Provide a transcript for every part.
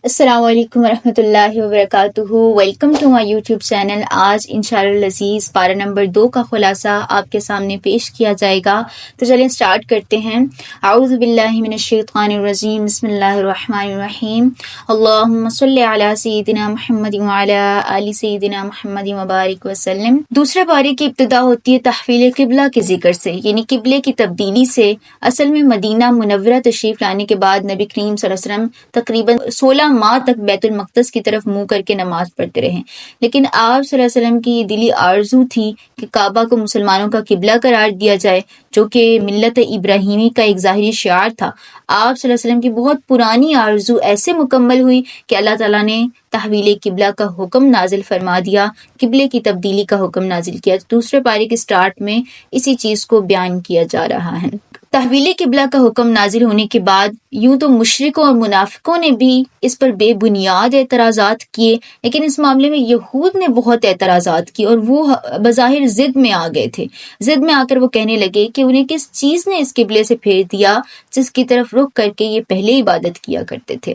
السلام علیکم ورحمۃ اللہ وبرکاتہ۔ Welcome to my YouTube channel. آج انشاءاللہ العزیز پارہ نمبر 2 کا خلاصہ آپ کے سامنے پیش کیا جائے گا، تو چلیں سٹارٹ کرتے ہیں۔ اعوذ باللہ من الشیطان الرجیم، بسم اللہ الرحمن الرحیم۔ اللہم صلی علی سیدنا محمد وعلی آل سیدنا محمد وبارک وسلم۔ دوسرے پارے کی ابتدا ہوتی ہے تحویل قبلہ کے ذکر سے، یعنی قبلے کی تبدیلی سے۔ اصل میں مدینہ منورہ تشریف لانے کے بعد نبی کریم صلی اللہ علیہ وسلم تقریباً 16 ماہ تک بیت المقدس کی طرف منہ کر کے نماز پڑھتے رہے، لیکن آپ صلی اللہ علیہ وسلم کی یہ دلی آرزو تھی کہ کعبہ کو مسلمانوں کا قبلہ قرار دیا جائے، جو کہ ملت ابراہیمی کا ایک ظاہری شعار تھا۔ آپ صلی اللہ علیہ وسلم کی بہت پرانی آرزو ایسے مکمل ہوئی کہ اللہ تعالیٰ نے تحویل قبلہ کا حکم نازل فرما دیا، قبلے کی تبدیلی کا حکم نازل کیا۔ دوسرے پارے کے سٹارٹ میں اسی چیز کو بیان کیا جا رہا ہے۔ تحویل قبلہ کا حکم نازل ہونے کے بعد یوں تو مشرکوں اور منافقوں نے بھی اس پر بے بنیاد اعتراضات کیے، لیکن اس معاملے میں یہود نے بہت اعتراضات کیے اور وہ بظاہر ضد میں آ گئے تھے۔ ضد میں آ کر وہ کہنے لگے کہ انہیں کس چیز نے اس قبلے سے پھیر دیا جس کی طرف رخ کر کے یہ پہلے عبادت کیا کرتے تھے۔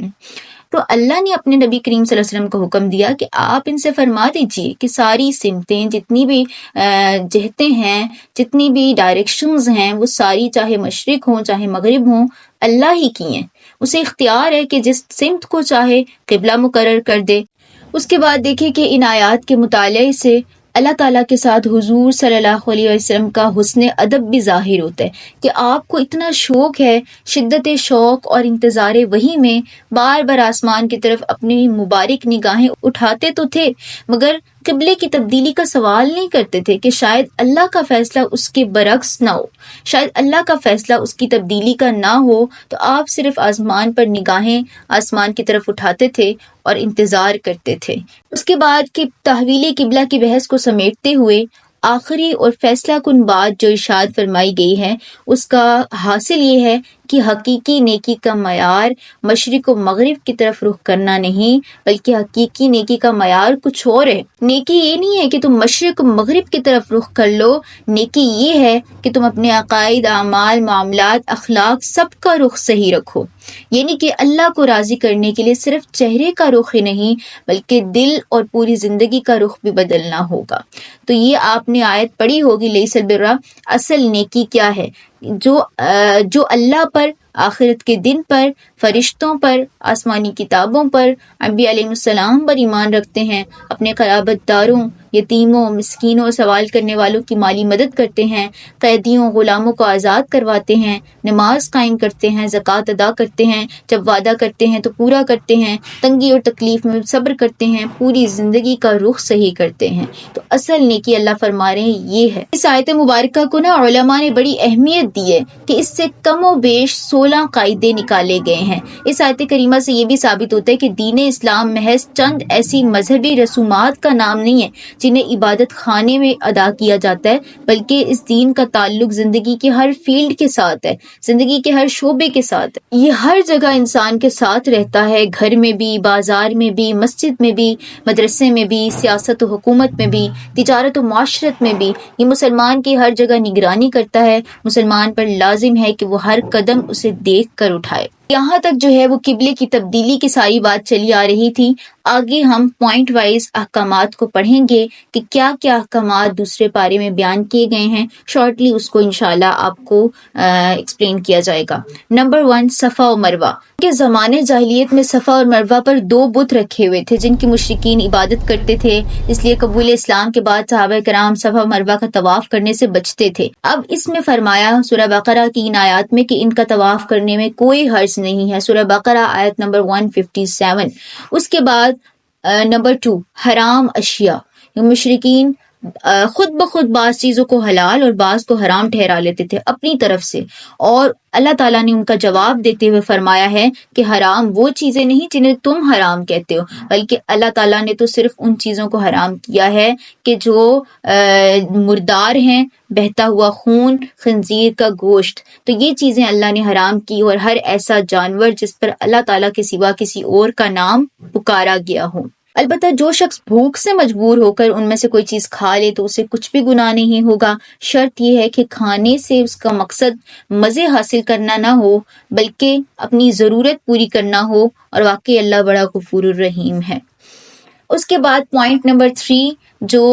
تو اللہ نے اپنے نبی کریم صلی اللہ علیہ وسلم کو حکم دیا کہ آپ ان سے فرما دیجئے کہ ساری سمتیں، جتنی بھی جہتیں ہیں، جتنی بھی ڈائریکشنز ہیں، وہ ساری چاہے مشرق ہوں چاہے مغرب ہوں، اللہ ہی کی ہیں۔ اسے اختیار ہے کہ جس سمت کو چاہے قبلہ مقرر کر دے۔ اس کے بعد دیکھیں کہ ان آیات کے مطالعے سے اللہ تعالیٰ کے ساتھ حضور صلی اللہ علیہ وسلم کا حسن ادب بھی ظاہر ہوتا ہے کہ آپ کو اتنا شوق ہے، شدت شوق اور انتظار وحی میں بار بار آسمان کی طرف اپنی مبارک نگاہیں اٹھاتے تو تھے، مگر قبلے کی تبدیلی کا سوال نہیں کرتے تھے کہ شاید اللہ کا فیصلہ اس کے برعکس نہ ہو، شاید اللہ کا فیصلہ اس کی تبدیلی کا نہ ہو۔ تو آپ صرف آسمان پر نگاہیں آسمان کی طرف اٹھاتے تھے اور انتظار کرتے تھے۔ اس کے بعد کہ تحویل قبلہ کی بحث کو سمیٹتے ہوئے آخری اور فیصلہ کن بات جو ارشاد فرمائی گئی ہے، اس کا حاصل یہ ہے کہ حقیقی نیکی کا معیار مشرق و مغرب کی طرف رخ کرنا نہیں، بلکہ حقیقی نیکی کا معیار کچھ اور ہے۔ نیکی یہ نہیں ہے کہ تم مشرق و مغرب کی طرف رخ کر لو، نیکی یہ ہے کہ تم اپنے عقائد، اعمال، معاملات، اخلاق سب کا رخ صحیح رکھو، یعنی کہ اللہ کو راضی کرنے کے لیے صرف چہرے کا رخ ہی نہیں بلکہ دل اور پوری زندگی کا رخ بھی بدلنا ہوگا۔ تو یہ آپ نے آیت پڑھی ہوگی، لیس البر، اصل نیکی کیا ہے؟ جو اللہ پر، آخرت کے دن پر، فرشتوں پر، آسمانی کتابوں پر، انبیاء علیہ السلام پر ایمان رکھتے ہیں، اپنے قرابت داروں، یتیموں، مسکینوں، سوال کرنے والوں کی مالی مدد کرتے ہیں، قیدیوں، غلاموں کو آزاد کرواتے ہیں، نماز قائم کرتے ہیں، زکوٰۃ ادا کرتے ہیں، جب وعدہ کرتے ہیں تو پورا کرتے ہیں، تنگی اور تکلیف میں صبر کرتے ہیں، پوری زندگی کا رخ صحیح کرتے ہیں۔ تو اصل نیکی اللہ فرما رہے ہیں یہ ہے۔ اس آیت مبارکہ کو علماء نے بڑی اہمیت دی ہے کہ اس سے کم و بیش 16 قاعدے نکالے گئے ہیں۔ اس آیت کریمہ سے یہ بھی ثابت ہوتا ہے کہ دین اسلام محض چند ایسی مذہبی رسومات کا نام نہیں ہے جنہیں عبادت خانے میں ادا کیا جاتا ہے، بلکہ اس دین کا تعلق زندگی کے ہر فیلڈ کے ساتھ ہے، زندگی کے ہر شعبے کے ساتھ ہے۔ یہ ہر جگہ انسان کے ساتھ رہتا ہے، گھر میں بھی، بازار میں بھی، مسجد میں بھی، مدرسے میں بھی، سیاست و حکومت میں بھی، تجارت و معاشرت میں بھی۔ یہ مسلمان کی ہر جگہ نگرانی کرتا ہے، مسلمان پر لازم ہے کہ وہ ہر قدم اسے دیکھ کر اٹھائے۔ یہاں تک جو ہے وہ قبلے کی تبدیلی کی ساری بات چلی آ رہی تھی۔ آگے ہم پوائنٹ وائز احکامات کو پڑھیں گے کہ کیا کیا احکامات دوسرے پارے میں بیان کیے گئے ہیں۔ شارٹلی اس کو انشاءاللہ آپ کو ایکسپلین کیا جائے گا۔ نمبر 1، صفا و مروہ۔ کے زمانے جاہلیت میں صفا اور مروہ پر 2 بت رکھے ہوئے تھے جن کی مشرکین عبادت کرتے تھے، اس لیے قبول اسلام کے بعد صحابہ کرام صفا و مروہ کا طواف کرنے سے بچتے تھے۔ اب اس میں فرمایا سورہ بقرہ کی ان آیات میں کہ ان کا طواف کرنے میں کوئی حرج نہیں ہے، سورہ بقرہ آیت نمبر 157۔ اس کے بعد نمبر 2، حرام اشیاء۔ مشرکین خود بخود بعض چیزوں کو حلال اور بعض کو حرام ٹھہرا لیتے تھے اپنی طرف سے، اور اللہ تعالیٰ نے ان کا جواب دیتے ہوئے فرمایا ہے کہ حرام وہ چیزیں نہیں جنہیں تم حرام کہتے ہو، بلکہ اللہ تعالیٰ نے تو صرف ان چیزوں کو حرام کیا ہے کہ جو مردار ہیں، بہتا ہوا خون، خنزیر کا گوشت، تو یہ چیزیں اللہ نے حرام کی، اور ہر ایسا جانور جس پر اللہ تعالیٰ کے سوا کسی اور کا نام پکارا گیا ہو۔ البتہ جو شخص بھوک سے مجبور ہو کر ان میں سے کوئی چیز کھا لے تو اسے کچھ بھی گناہ نہیں ہوگا، شرط یہ ہے کہ کھانے سے اس کا مقصد مزے حاصل کرنا نہ ہو بلکہ اپنی ضرورت پوری کرنا ہو، اور واقعی اللہ بڑا غفور الرحیم ہے۔ اس کے بعد پوائنٹ نمبر 3 جو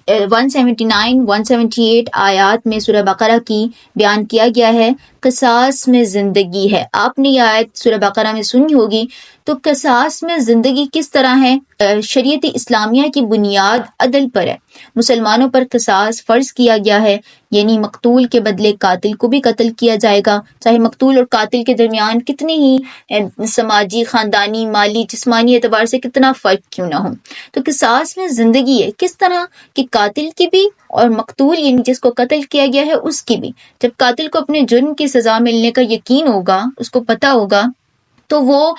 179 178 آیات میں سورہ بقرہ کی بیان کیا گیا ہے، قصاص میں زندگی ہے۔ آپ نے یہ آیت سورہ بقرہ میں سنی ہوگی۔ تو قصاص میں زندگی کس طرح ہے؟ شریعت اسلامیہ کی بنیاد عدل پر ہے۔ مسلمانوں پر قصاص فرض کیا گیا ہے، یعنی مقتول کے بدلے قاتل کو بھی قتل کیا جائے گا، چاہے مقتول اور قاتل کے درمیان کتنی ہی سماجی، خاندانی، مالی، جسمانی اعتبار سے کتنا فرق کیوں نہ ہو۔ تو قصاص میں زندگی ہے، کس طرح کہ قاتل کی بھی اور مقتول یعنی جس کو قتل کیا گیا ہے اس کی بھی۔ جب قاتل کو اپنے جرم کی سزا ملنے کا یقین ہوگا، اس کو پتہ ہوگا، تو وہ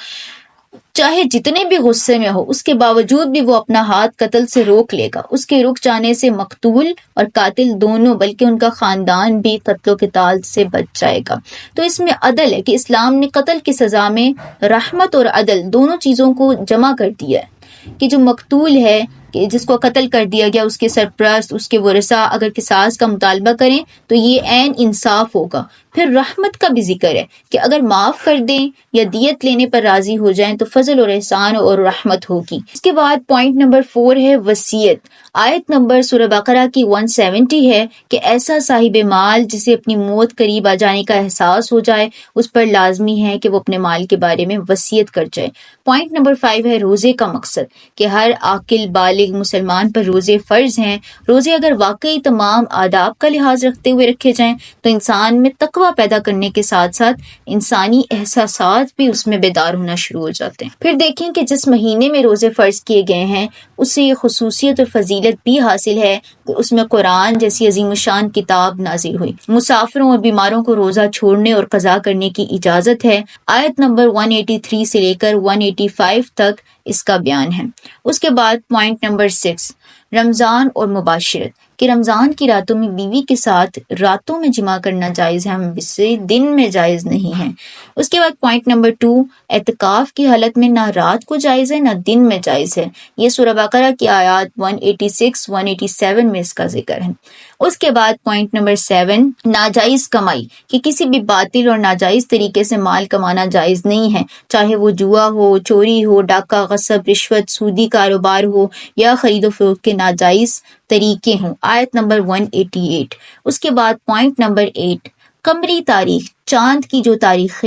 چاہے جتنے بھی غصے میں ہو اس کے باوجود بھی وہ اپنا ہاتھ قتل سے روک لے گا۔ اس کے رک جانے سے مقتول اور قاتل دونوں بلکہ ان کا خاندان بھی قتل و قتال سے بچ جائے گا۔ تو اس میں عدل ہے کہ اسلام نے قتل کی سزا میں رحمت اور عدل دونوں چیزوں کو جمع کر دیا ہے، کہ جو مقتول ہے کہ جس کو قتل کر دیا گیا، اس کے سرپرست، اس کے ورثاء اگر قصاص کا مطالبہ کریں تو یہ عین انصاف ہوگا۔ پھر رحمت کا بھی ذکر ہے کہ اگر معاف کر دیں یا دیت لینے پر راضی ہو جائیں تو فضل اور احسان اور رحمت ہوگی۔ اس کے بعد پوائنٹ نمبر 4 ہے وصیت۔ آیت نمبر سورہ بقرہ کی 170 ہے کہ ایسا صاحب مال جسے اپنی موت قریب آ جانے کا احساس ہو جائے، اس پر لازمی ہے کہ وہ اپنے مال کے بارے میں وصیت کر جائے۔ پوائنٹ نمبر 5 ہے روزے کا مقصد، کہ ہر عاقل بالغ مسلمان پر روزے فرض ہیں۔ روزے اگر واقعی تمام آداب کا لحاظ رکھتے ہوئے رکھے جائیں تو انسان میں تقوی پیدا کرنے کے ساتھ ساتھ انسانی احساسات بھی اس میں بیدار ہونا شروع ہو جاتے ہیں۔ پھر دیکھیں کہ جس مہینے میں روزے فرض کیے گئے ہیں اسے یہ خصوصیت اور فضیلت بھی حاصل ہے کہ اس میں قرآن جیسی عظیم الشان کتاب نازل ہوئی۔ مسافروں اور بیماروں کو روزہ چھوڑنے اور قضا کرنے کی اجازت ہے۔ آیت نمبر 183 سے لے کر 185 تک اس کا بیان ہے۔ اس کے بعد پوائنٹ نمبر 6 رمضان اور مباشرت، کہ رمضان کی راتوں میں بیوی کے ساتھ راتوں میں جمع کرنا جائز ہے، ہم اسے دن میں جائز نہیں ہے۔ اس کے بعد پوائنٹ نمبر 2 اعتکاف کی حالت میں نہ رات کو جائز ہے نہ دن میں جائز ہے۔ یہ سورہ بقرہ کی آیات 186 187 میں اس کا ذکر ہے۔ اس کے بعد پوائنٹ نمبر 7 ناجائز کمائی، کہ کسی بھی باطل اور ناجائز طریقے سے مال کمانا جائز نہیں ہے، چاہے وہ جوا ہو، چوری ہو، ڈاکہ، غصب، رشوت، سودی کاروبار ہو یا خرید و فروخت کے ناجائز طریقے ہوں۔ آیت نمبر 188۔ اس کے بعد پوائنٹ نمبر 8 قمری تاریخ، چاند کی جو تاریخ،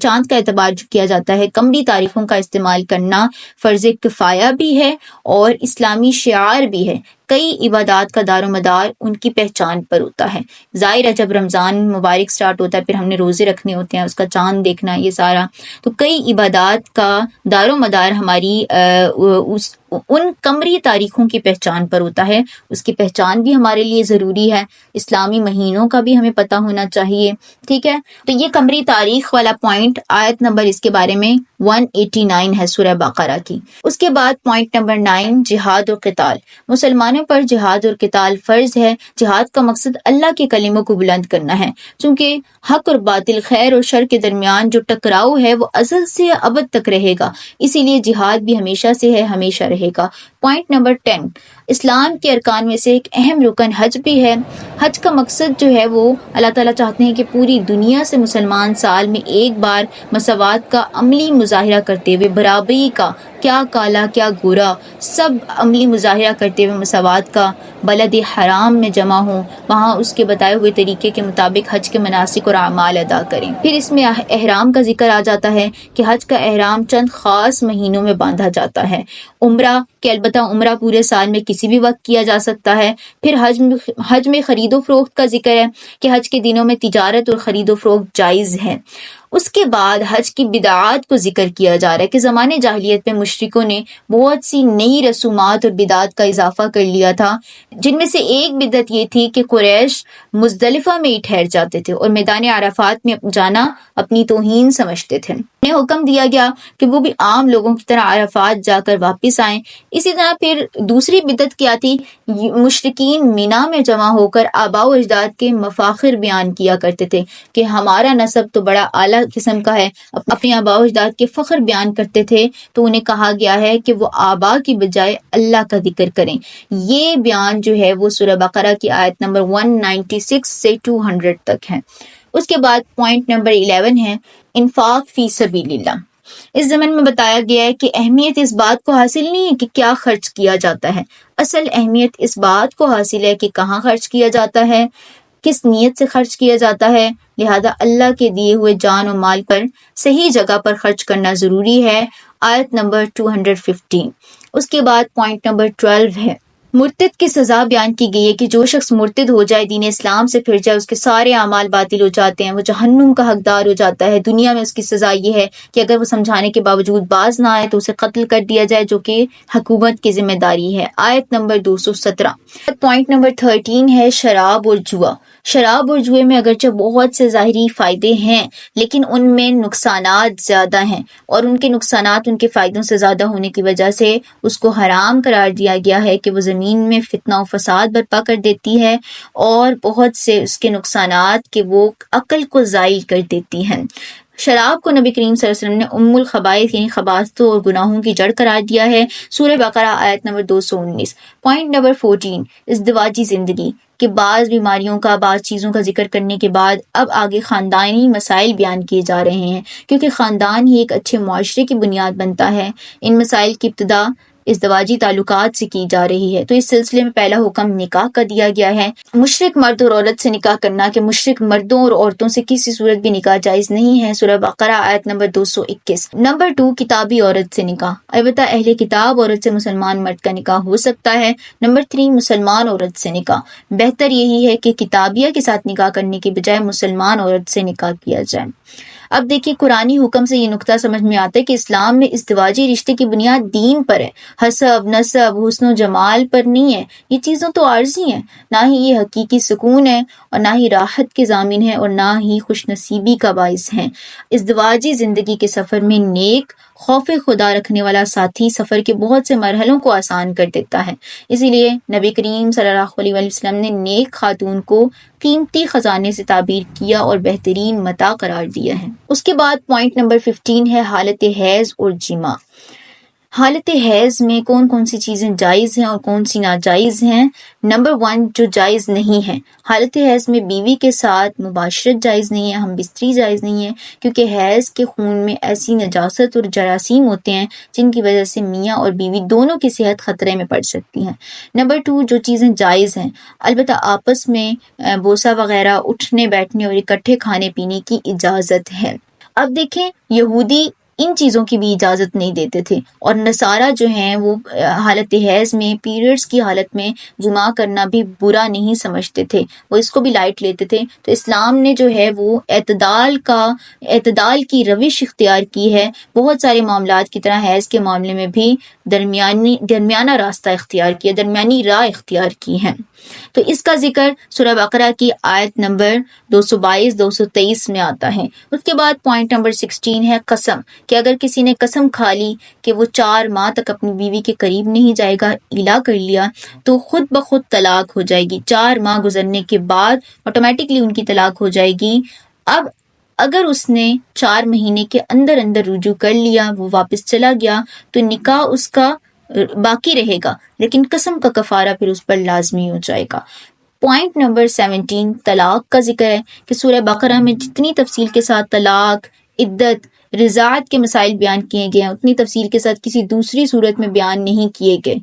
چاند کا اعتبار جو کیا جاتا ہے، قمری تاریخوں کا استعمال کرنا فرض کفایہ بھی ہے اور اسلامی شعار بھی ہے۔ کئی عبادات کا دار و مدار ان کی پہچان پر ہوتا ہے۔ ظاہر ہے جب رمضان مبارک سٹارٹ ہوتا ہے پھر ہم نے روزے رکھنے ہوتے ہیں، اس کا چاند دیکھنا، یہ سارا، تو کئی عبادات کا دار و مدار ہماری ان قمری تاریخوں کی پہچان پر ہوتا ہے۔ اس کی پہچان بھی ہمارے لیے ضروری ہے، اسلامی مہینوں کا بھی ہمیں پتہ ہونا چاہیے، ٹھیک ہے۔ تو یہ قمری تاریخ والا پوائنٹ آیت نمبر اس کے بارے میں 189 ہے سورہ بقرہ کی۔ اس کے بعد پوائنٹ نمبر 9 جہاد اور قتال، مسلمانوں پر جہاد اور قتال فرض ہے۔ جہاد کا مقصد اللہ کے کلموں کو بلند کرنا ہے، چونکہ حق اور باطل، خیر اور شر کے درمیان جو ٹکراؤ ہے وہ ازل سے ابد تک رہے گا، اسی لیے جہاد بھی ہمیشہ سے ہے، ہمیشہ رہے گا۔ پوائنٹ نمبر 10 اسلام کے ارکان میں سے ایک اہم رکن حج بھی ہے۔ حج کا مقصد جو ہے وہ اللہ تعالیٰ چاہتے ہیں کہ پوری دنیا سے مسلمان سال میں ایک بار مساوات کا عملی مظاہرہ کرتے ہوئے، برابری کا، کیا کالا کیا گورا، سب عملی مظاہرہ کرتے ہوئے مساوات کا بلد حرام میں جمع ہوں، وہاں اس کے بتائے ہوئے طریقے کے مطابق حج کے مناسک اور اعمال ادا کریں۔ پھر اس میں احرام کا ذکر آ جاتا ہے کہ حج کا احرام چند خاص مہینوں میں باندھا جاتا ہے۔ عمرہ کہ البتہ عمرہ پورے سال میں کسی بھی وقت کیا جا سکتا ہے۔ پھر حج میں خرید و فروخت کا ذکر ہے کہ حج کے دنوں میں تجارت اور خرید و فروخت جائز ہے۔ اس کے بعد حج کی بدعات کو ذکر کیا جا رہا ہے کہ زمانے جاہلیت میں مشرکوں نے بہت سی نئی رسومات اور بدعات کا اضافہ کر لیا تھا، جن میں سے ایک بدعت یہ تھی کہ قریش مزدلفہ میں ہی ٹھہر جاتے تھے اور میدان عرفات میں جانا اپنی توہین سمجھتے تھے۔ انہیں حکم دیا گیا کہ وہ بھی عام لوگوں کی طرح عرفات جا کر واپس آئیں۔ اسی طرح پھر دوسری بدعت کیا تھی؟ مشرکین مینا میں جمع ہو کر آباء و اجداد کے مفاخر بیان کیا کرتے تھے کہ ہمارا نسب تو بڑا اعلیٰ قسم کا ہے، اپنے آباء و اجداد کے فخر بیان کرتے تھے۔ تو انہیں کہا گیا ہے کہ وہ آباء کی بجائے اللہ کا ذکر کریں۔ یہ بیان جو ہے وہ سورہ بقرہ کی آیت نمبر 196 سے 200 تک ہے۔ اس کے بعد پوائنٹ نمبر 11 ہے انفاق فی سبیل اللہ۔ اس ضمن میں بتایا گیا ہے کہ اہمیت اس بات کو حاصل نہیں ہے کہ کیا خرچ کیا جاتا ہے، اصل اہمیت اس بات کو حاصل ہے کہ کہاں خرچ کیا جاتا ہے، کس نیت سے خرچ کیا جاتا ہے۔ لہذا اللہ کے دیے ہوئے جان و مال پر صحیح جگہ پر خرچ کرنا ضروری ہے۔ آیت نمبر 215۔ اس کے بعد پوائنٹ نمبر 12 ہے مرتد کی سزا بیان کی گئی ہے کہ جو شخص مرتد ہو جائے، دین اسلام سے پھر جائے، اس کے سارے اعمال باطل ہو جاتے ہیں، وہ جہنم کا حقدار ہو جاتا ہے۔ دنیا میں اس کی سزا یہ ہے کہ اگر وہ سمجھانے کے باوجود باز نہ آئے تو اسے قتل کر دیا جائے، جو کہ حکومت کی ذمہ داری ہے۔ آیت نمبر 217۔ پوائنٹ نمبر 13 ہے شراب اور جوا۔ شراب اور جوئے میں اگرچہ بہت سے ظاہری فائدے ہیں لیکن ان میں نقصانات زیادہ ہیں، اور ان کے نقصانات ان کے فائدوں سے زیادہ ہونے کی وجہ سے اس کو حرام قرار دیا گیا ہے کہ وہ زمین میں فتنہ و فساد برپا کر دیتی ہے، اور بہت سے اس کے نقصانات کہ وہ عقل کو زائل کر دیتی ہیں۔ شراب کو نبی کریم صلی اللہ علیہ وسلم نے ام الخبائث یعنی خباثتوں اور گناہوں کی جڑ قرار دیا ہے۔ سورہ بقرہ آیت نمبر 219۔ پوائنٹ نمبر 14 ازدواجی زندگی کہ بعض بیماریوں کا، بعض چیزوں کا ذکر کرنے کے بعد اب آگے خاندانی مسائل بیان کیے جا رہے ہیں، کیونکہ خاندان ہی ایک اچھے معاشرے کی بنیاد بنتا ہے۔ ان مسائل کی ابتدا ازدواجی تعلقات سے کی جا رہی ہے، تو اس سلسلے میں پہلا حکم نکاح کا دیا گیا ہے۔ مشرک مرد اور عورت سے نکاح کرنا کہ مشرک مردوں اور عورتوں سے کسی صورت بھی نکاح جائز نہیں ہے، سورہ بقرہ آیت نمبر 221۔ نمبر 2 کتابی عورت سے نکاح، البتہ اہل کتاب عورت سے مسلمان مرد کا نکاح ہو سکتا ہے۔ نمبر 3 مسلمان عورت سے نکاح، بہتر یہی ہے کہ کتابیہ کے ساتھ نکاح کرنے کے بجائے مسلمان عورت سے نکاح کیا جائے۔ اب دیکھیے قرآنی حکم سے یہ نقطہ سمجھ میں آتا ہے کہ اسلام میں ازدواجی رشتے کی بنیاد دین پر ہے، حسب، نسب، حسن و جمال پر نہیں ہے۔ یہ چیزوں تو عارضی ہیں، نہ ہی یہ حقیقی سکون ہے، اور نہ ہی راحت کے ضامن ہے، اور نہ ہی خوش نصیبی کا باعث ہیں۔ ازدواجی زندگی کے سفر میں نیک، خوف خدا رکھنے والا ساتھی سفر کے بہت سے مرحلوں کو آسان کر دیتا ہے۔ اسی لیے نبی کریم صلی اللہ علیہ وسلم نے نیک خاتون کو قیمتی خزانے سے تعبیر کیا اور بہترین متاع قرار دیا ہے۔ اس کے بعد پوائنٹ نمبر 15 ہے حالت حیض اور جماع۔ حالت حیض میں کون کون سی چیزیں جائز ہیں اور کون سی ناجائز ہیں؟ نمبر 1 جو جائز نہیں ہے، حالت حیض میں بیوی کے ساتھ مباشرت جائز نہیں ہے، ہم بستری جائز نہیں ہے، کیونکہ حیض کے خون میں ایسی نجاست اور جراثیم ہوتے ہیں جن کی وجہ سے میاں اور بیوی دونوں کی صحت خطرے میں پڑ سکتی ہیں۔ نمبر 2 جو چیزیں جائز ہیں، البتہ آپس میں بوسہ وغیرہ، اٹھنے بیٹھنے اور اکٹھے کھانے پینے کی اجازت ہے۔ اب دیکھیں یہودی ان چیزوں کی بھی اجازت نہیں دیتے تھے، اور نصارہ جو ہیں وہ حالت حیض میں، پیریڈز کی حالت میں جماع کرنا بھی برا نہیں سمجھتے تھے، وہ اس کو بھی لائٹ لیتے تھے۔ تو اسلام نے جو ہے وہ اعتدال کی روش اختیار کی ہے، بہت سارے معاملات کی طرح حیض کے معاملے میں بھی درمیانہ راستہ اختیار کیا، درمیانی راہ اختیار کی ہے۔ تو اس کا ذکر سورہ بقرہ کی آیت نمبر 222 223 میں آتا ہے۔ اس کے بعد پوائنٹ نمبر 16 ہے قسم، کہ اگر کسی نے قسم کھا لی کہ وہ 4 ماہ تک اپنی بیوی کے قریب نہیں جائے گا، ایلا کر لیا، تو خود بخود طلاق ہو جائے گی۔ 4 ماہ گزرنے کے بعد آٹومیٹکلی ان کی طلاق ہو جائے گی۔ اب اگر اس نے 4 مہینے کے اندر رجوع کر لیا، وہ واپس چلا گیا، تو نکاح اس کا باقی رہے گا، لیکن قسم کا کفارہ پھر اس پر لازمی ہو جائے گا۔ پوائنٹ نمبر 17 طلاق کا ذکر ہے کہ سورہ بقرہ میں جتنی تفصیل کے ساتھ طلاق، عدت، رضاعت کے مسائل بیان کیے گئے ہیں، اتنی تفصیل کے ساتھ کسی دوسری صورت میں بیان نہیں کیے گئے۔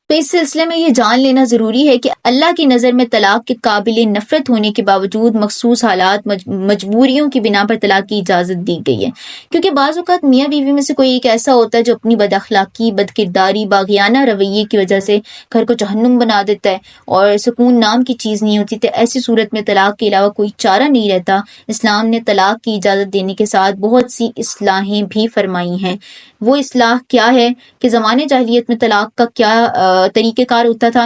تو اس سلسلے میں یہ جان لینا ضروری ہے کہ اللہ کی نظر میں طلاق کے قابل نفرت ہونے کے باوجود مخصوص حالات، مجبوریوں کی بنا پر طلاق کی اجازت دی گئی ہے، کیونکہ بعض اوقات میاں بیوی میں سے کوئی ایک ایسا ہوتا ہے جو اپنی بد اخلاقی، بد کرداری، باغیانہ رویے کی وجہ سے گھر کو جہنم بنا دیتا ہے اور سکون نام کی چیز نہیں ہوتی، تو ایسی صورت میں طلاق کے علاوہ کوئی چارہ نہیں رہتا۔ اسلام نے طلاق کی اجازت دینے کے ساتھ بہت سی اصلاحیں بھی فرمائی ہیں۔ وہ اصلاح کیا ہے کہ زمانے جاہلیت میں طلاق کا کیا طریقہ کار ہوتا تھا؟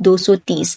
230।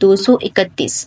231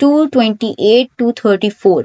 228 to 34।